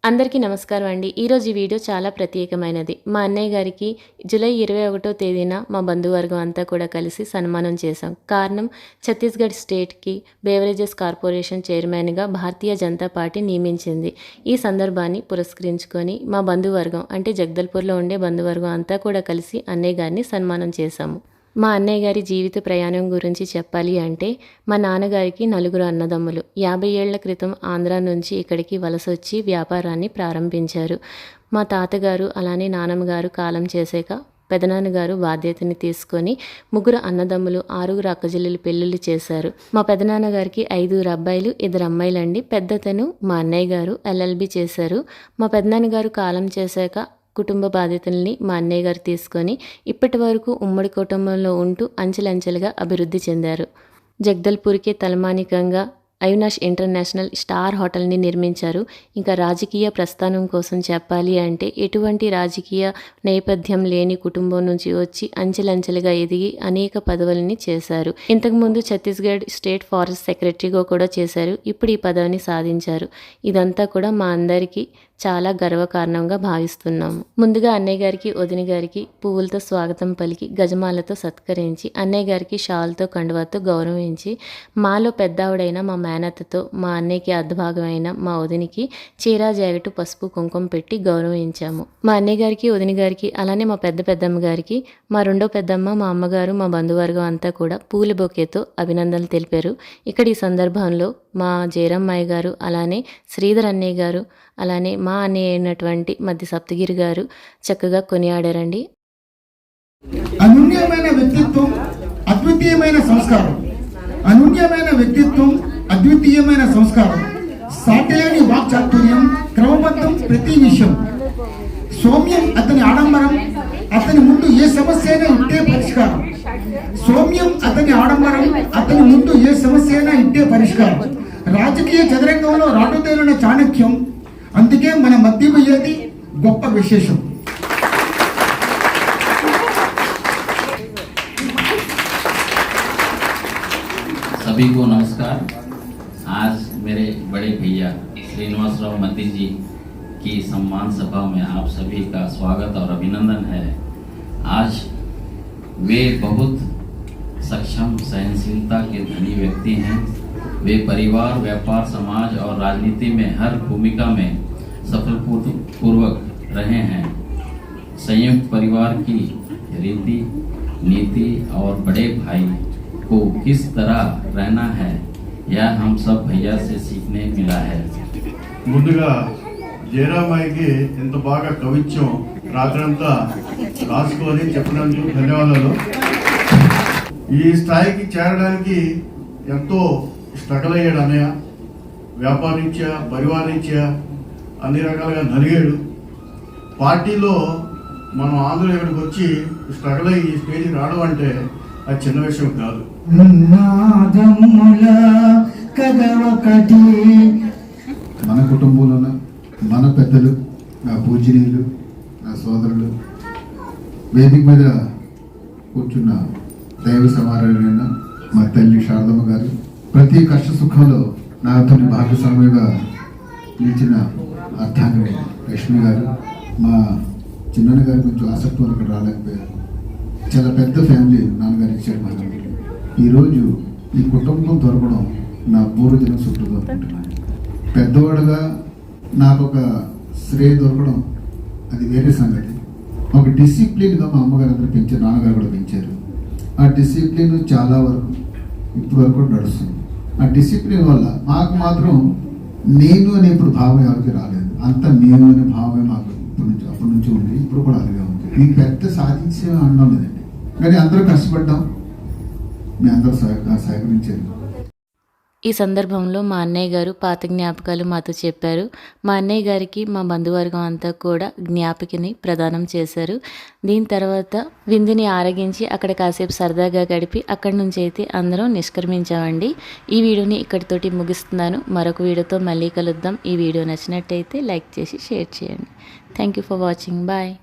అందరికీ నమస్కారం అండి. ఈరోజు ఈ వీడియో చాలా ప్రత్యేకమైనది. మా అన్నయ్య గారికి జూలై 21వ తేదీన మా బంధువర్గం అంతా కూడా కలిసి సన్మానం చేశాం. కారణం ఛత్తీస్గఢ్ స్టేట్‌కి బేవరేజెస్ కార్పొరేషన్ చైర్మన్‌గా భారతీయ జనతా పార్టీ నియమించింది. ఈ సందర్భాన్ని పురస్కరించుకొని మా బంధువర్గం అంటే జగదల్పూర్‌లో ఉండే బంధువర్గం అంతా కూడా కలిసి అన్నయ్య గారిని సన్మానం చేశాము. మా అన్నయ్య గారి జీవిత ప్రయాణం గురించి చెప్పాలి అంటే మా నాన్నగారికి నలుగురు అన్నదమ్ములు. 50 ఏళ్ల క్రితం ఆంధ్ర నుంచి ఇక్కడికి వలసొచ్చి వ్యాపారాన్ని ప్రారంభించారు. మా తాతగారు అలానే నానమ్మగారు కాలం చేశాక పెదనాన్నగారు బాధ్యతని తీసుకొని ముగ్గురు అన్నదమ్ములు 6 అక్కచెల్లెలు పెళ్ళిళ్ళు చేశారు. మా పెదనాన్నగారికి 5 అబ్బాయిలు 2 అమ్మాయిలండి. పెద్దతను మా అన్నయ్య గారు LLB చేశారు. మా పెదనాన్నగారు కాలం చేశాక కుటుంబ బాధ్యతల్ని మా అన్నయ్య గారు తీసుకొని ఇప్పటి వరకు ఉమ్మడి కుటుంబంలో ఉంటూ అంచెలంచెలుగా అభివృద్ధి చెందారు. జగదల్పూర్కి తలమానికంగా అవినాష్ ఇంటర్నేషనల్ స్టార్ హోటల్ని నిర్మించారు. ఇంకా రాజకీయ ప్రస్థానం కోసం చెప్పాలి అంటే ఎటువంటి రాజకీయ నేపథ్యం లేని కుటుంబం నుంచి వచ్చి అంచెలంచెలుగా ఎదిగి అనేక పదవులని చేశారు. ఇంతకుముందు ఛత్తీస్గఢ్ స్టేట్ ఫారెస్ట్ సెక్రటరీగా కూడా చేశారు. ఇప్పుడు ఈ పదవిని సాధించారు. ఇదంతా కూడా మా అందరికీ చాలా గర్వకారణంగా భావిస్తున్నాము. ముందుగా అన్నయ్య గారికి వదిన గారికి పువ్వులతో స్వాగతం పలికి గజమాలతో సత్కరించి అన్నయ్య గారికి షాల్తో కండువాతో గౌరవించి మాలో పెద్దావిడైన మా మేనత్తతో మా అన్నయ్యకి అర్ధభాగమైన మా వదినికి చీరా జాకెట్ పసుపు కుంకుమ పెట్టి గౌరవించాము. మా అన్నయ్య గారికి వదిన గారికి అలానే మా పెద్దమ్మ గారికి మా రెండో పెద్దమ్మ మా అమ్మగారు మా బంధువర్గం అంతా కూడా పూల బొకేతో అభినందనలు తెలిపారు. ఇక్కడ ఈ సందర్భంలో మా జయరమ్మయ్య గారు అలానే శ్రీధర్ అన్నయ్య గారు అలానే మా అన్నయ్య అయినటువంటి మధ్య సప్తగిరి గారు చక్కగా కొనియాడారండి. అనూన్యమైన వ్యక్తిత్వం, అద్వితీయమైన సంస్కారం. అనూన్యమైన వ్యక్తిత్వం, అద్వితీయమైన సంస్కారం, సాటిలేని వాక్చాతుర్యం, క్రమబద్ధం ప్రతి విషయం. సౌమ్యం అతని ఆడంబరం, అతని ముందు ఏ సమస్య అయినా ఇట్టే పరిష్కారం. సౌమ్యం అతని ఆడంబరం, అతని ముందు ఏ సమస్య అయినా ఇట్టే పరిష్కారం. రాజకీయ చదరంగంలో రాటుతేలిన చాణక్యం, అందుకే మన మధ్య పోయేది గొప్ప విశేషం. सभी को नमस्कार। आज मेरे बड़े भैया श्रीनिवासराव मती जी की सम्मान सभा में आप सभी का स्वागत और अभिनंदन है। आज वे बहुत सक्षम, सहनशीलता के धनी व्यक्ति हैं। वे परिवार, व्यापार, समाज और राजनीति में हर भूमिका में सफलपूर्वक रहे हैं। संयुक्त परिवार की रीति नीति और बड़े भाई को किस तरह रहना है यह हम सब भैया से सीखने मिला है। ముందుగా జయరామయ్యకి ఎంత బాగా కవిత్వం రాత్రంతా రాసుకొని చెప్పినందుకు ధన్యవాదాలు. ఈ స్థాయికి చేరడానికి ఎంతో స్ట్రగల్ అయ్యాడు అన్నయ్య. వ్యాపారరీత్యా, పరివారరీత్యా అన్ని రకాలుగా నలిగాడు. పార్టీలో మనం ఆంధ్ర ఇక్కడికి వచ్చి స్ట్రగల్ అయ్యి ఈ స్టేజ్కి రావడం అంటే అది చిన్న విషయం కాదు. మన కుటుంబంలోనే మన పెద్దలు, నా పూజనీయులు, నా సోదరులు, వేదిక మీద కూర్చున్న దైవ సమారాధన మా తల్లి శారదమ్మ గారు, ప్రతి కష్ట సుఖంలో నాతో భాగస్వామిగా నిలిచిన అర్థాంగి లక్ష్మి గారు, మా చిన్నన్న గారి కొంచెం ఆసక్తి వరకు రాలేకపోయారు. చాలా పెద్ద ఫ్యామిలీ నాన్నగారు ఇచ్చాడు మా నాన్నగారు. ఈరోజు ఈ కుటుంబం దొరకడం నా పూర్వజన సుకృతం అనుకుంటున్నాను. పెద్దవాడుగా నాకు ఒక శ్రేయ దొరకడం అది వేరే సంగతి. ఒక డిసిప్లిన్గా మా అమ్మగారు అందరూ పెంచారు, నాన్నగారు కూడా పెంచారు. ఆ డిసిప్లిన్ చాలా వరకు ఇప్పుడు వరకు కూడా నడుస్తుంది. ఆ డిసిప్లిన్ వల్ల మాకు మాత్రం నేను అనే ఇప్పుడు భావం ఎవరికి రాలేదు. అంతా మేము అనే భావమే మాకు అప్పటి నుంచి ఉంది, ఇప్పుడు కూడా అలాగే ఉంది. మీకు పెద్ద సాధించే అనడం లేదండి, కానీ అందరూ కష్టపడ్డాం, మీ అందరూ సహకరించారు. ఈ సందర్భంలో మా అన్నయ్య గారు పాత జ్ఞాపకాలు మాతో చెప్పారు. మా అన్నయ్య గారికి మా బంధువర్గం అంతా కూడా జ్ఞాపికని ప్రదానం చేశారు. దీని తర్వాత విందుని ఆరగించి అక్కడ కాసేపు సరదాగా గడిపి అక్కడి నుంచి అయితే అందరం నిష్క్రమించామండి. ఈ వీడియోని ఇక్కడితోటి ముగిస్తున్నాను. మరొక వీడియోతో మళ్ళీ కలుద్దాం. ఈ వీడియో నచ్చినట్టయితే లైక్ చేసి షేర్ చేయండి. Thank you for watching. Bye.